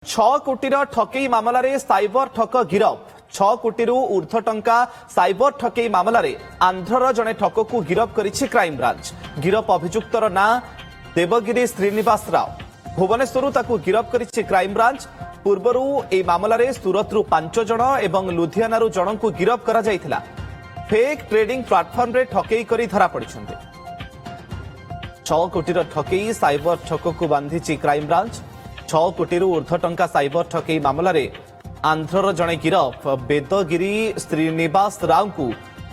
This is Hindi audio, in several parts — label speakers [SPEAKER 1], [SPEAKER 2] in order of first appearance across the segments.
[SPEAKER 1] छह कोटीर ठकई मामलें साइबर ठक गिरफ 6 कोटी ऊर्ध्व टंका साइबर ठकई मामलें आंध्रर जड़े ठक को गिरफ करिछि क्राइम ब्रांच। गिरफ अभियुक्तर ना देवगिरी श्रीनिवास राव। भुवनेश्वर ताकू गिरफ करिछि क्राइम ब्रांच। पूर्वरु ए मामलें सूरतरू 5 जण एवं लुधियानारू जण को गिरफ करा जायथिला। फेक ट्रेडिंग प्लाटफॉर्म रे ठकई करी धरा पड़िछन्ते। 6 कोटीर ठकई साइबर ठक को बांधिछि क्राइम ब्रांच। 6 कोटी ऊर्ध्व टंका साइबर ठकई मामलें आंध्रर जड़े गिरफ बेदगिरी श्रीनिवास राव को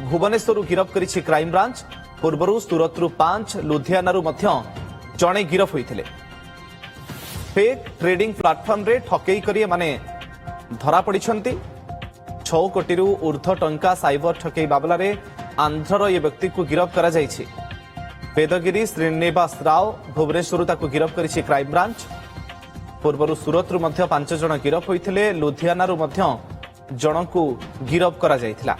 [SPEAKER 1] भुवनेश्वर गिरफ करिछि क्राइम ब्रांच। पूर्वरु सूरतरू 5 लुधियानारू मध्य जड़े गिरफ होइथिले। फेक ट्रेडिंग प्लाटफॉर्म रे ठकई करी माने धरा पड़िछन्ती। 6 कोटी ऊर्ध्व टंका साइबर ठकई मामलें आंध्रर ये व्यक्ति को गिरफ करा जायछि। बेदगिरी श्रीनिवास राव भुवनेश्वर ताकू गिरफ करिछि क्राइम ब्रांच। पूर्वरु सूरतरू मध्य 5 जण गिरफ होइथिले। लुधियानारू मध्य जण को गिरफ करा जायथिला।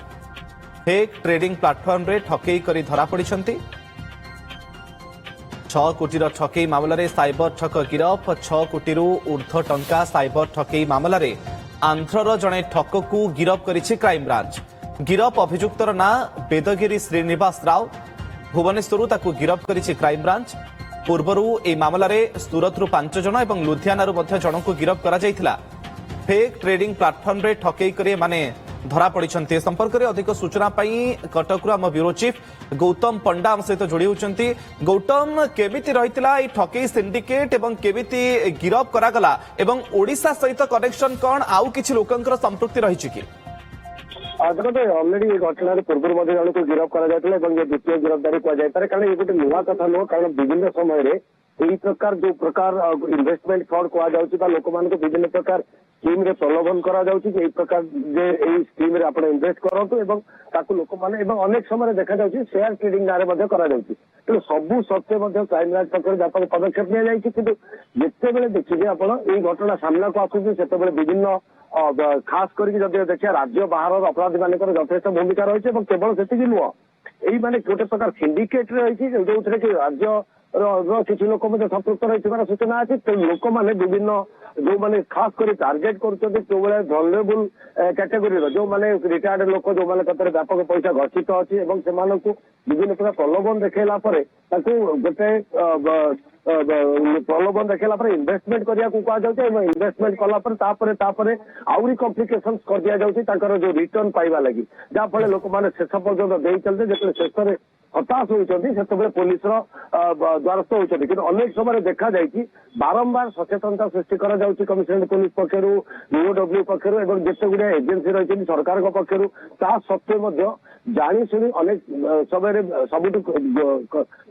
[SPEAKER 1] फेक ट्रेडिंग प्लाटफॉर्म रे ठकई करी धरा पड़िछन्ती। 6 कोटीर ठकई मामलें साइबर ठक गिरफ। 6 कोटी ऊर्ध्व टंका साइबर ठकई मामलें आंध्रर जड़े ठक को गिरफ करिछि क्राइम ब्रांच। गिरफ अभियुक्तर ना बेदगिरी श्रीनिवास राव। भुवनेश्वर ताकू गिरफ करिछि क्राइम ब्रांच। पूर्वरु ए मामलें सूरतरू 5 जण एवं लुधियानारू मध्य जण को गिरफ करा जायथिला। फेक ट्रेडिंग प्लाटफॉर्म रे ठकई करे माने धरा पड़िछन्ते। संपर्क रे अधिक सूचना पाई कटकरू आम ब्यूरो चीफ गौतम पंडा आम सहित जोड़ी होचंती। गौतम, केमिति रहितला ए ठकई सिंडिकेट एवं केमिति गिरफ करागला एवं ओडिशा सहित कनेक्शन कोन आउ किछि लोकंकर संपृक्ति रहिछि कि?
[SPEAKER 2] देखते अलरेडी घटना पूर्व जन को गिरफ कर द्वितीय गिरफ्तारी कहुए कारण ये गोटे नुआ कथा नुह। कारण विभिन्न समय यही प्रकार जो प्रकार इन्वेस्टमेंट फ्रॉड कहुए लोक मान विभिन्न प्रकार स्कीम रे प्रलोभन करा प्रकार स्कीम रे आप इन्वेस्ट करूँ लोक मैंने अनेक समय देखा जाऊँगी शेयर ट्रेडिंग ना करा तेणु सबू सत्वे क्राइम ब्रांच पक्ष व्यापक पदक्षेप निते देखिए आप घटना सामना को आसूँ से विभिन्न खास करके जब देखिए राज्य बाहर अपराधी मान यथेष भूमिका रही है। केवल से नुह यही माने गोटे प्रकार सिंडिकेट रही जो थे कि राज्य किसी लोक संपृक्त रही सूचना अच्छी। तो लोक मैंने विभिन्न जो मैंने खास कर टार्गेट कर भलरेबुल कैटेगोरी जो मैंने रिटायर्ड लोक जो मैंने व्यापक पैसा गच्छित अच्छी विभिन्न प्रकार प्रलोभन देखला गोटे प्रलोभन देखला इन्वेस्टमेंट करने को कहुए। इन्वेस्टमेंट कलापर आउरी कम्प्लिकेशंस कर दिया जाऊँगी जो रिटर्न पाइबा लगी जहाँफल लोक मैंने शेष पर्यटन दे चलते जो शेष में हताश होती से पुलिस द्वारस्थ होती। कि अनेक समय देखा जाए बारंबार सचेतनता सृष्टि करा कमिशनरेट पुलिस पक्षर ईओडब्ल्यू पक्षर जिते गुड़े एजेन्सी रही सरकार पक्षर ता सत्वे जाशुणी अनेक समय सब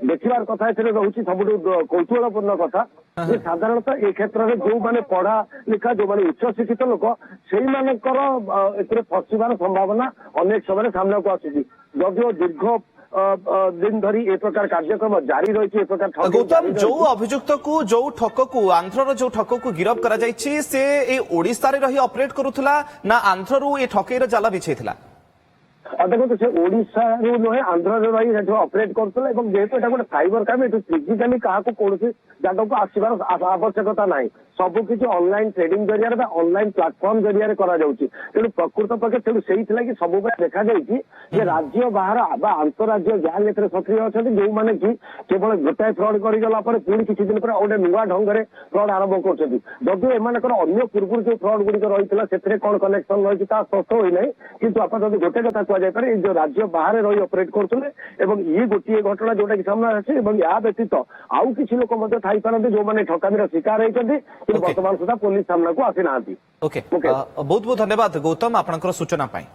[SPEAKER 2] देखार कथा रोचे सब कौतूहलपूर्ण कथा साधारणतः ए क्षेत्र में जो मैंने पढ़ा लिखा जो मैंने उच्च शिक्षित लोक से फसबार संभावना अनेक समय सामना को आसूँ। जदिव दीर्घ दिन धरी ए प्रकार कार्यक्रम जारी रही प्रकार।
[SPEAKER 1] गौतम, जो अभियुक्त को जो ठक को आंध्रर जो ठक को गिरफ करा जायछि से ए ओडिसा रे रही ऑपरेट करूथला ना आंध्ररू ए ठकईर जाला बिछैथला?
[SPEAKER 2] देखो से ओडिशा नुहे आंध्र रही ऑपरेट करते जेहेतु गोटे साइबर क्राइम ये फिजिकाली क्या कौन जगह को आसबार आवश्यकता ना सबकि ऑनलाइन ट्रेडिंग जरिया ऑनलाइन प्लाटफॉर्म जरिया तेणु प्रकृत पक्षे से सब देखा जाए राज्य बाहर आंतरराज्य गैंग ए सक्रिय अच्छा जो मैंने कि केवल गोटाए फ्रड करगला पुणी किसी दिन पर गोटे नुआ ढंग से फ्रड आरंभ कर एमकर अन्य पूर्व जो फ्रड गुड़िक रही है कौन कनेक्शन रही स्पष्ट होना कि आप गोटे कथा कहुए जो राज्य बाहर रही ऑपरेट करते ये गोटे घटना जोटा कि सामना आसे या व्यतीत आउ किसी लोक पारती जो मैंने ठकामीर शिकार होती वर्तमान सुधा पुलिस सामना को आसी ना।
[SPEAKER 1] बहुत बहुत धन्यवाद गौतम आपनकर सूचना पाई।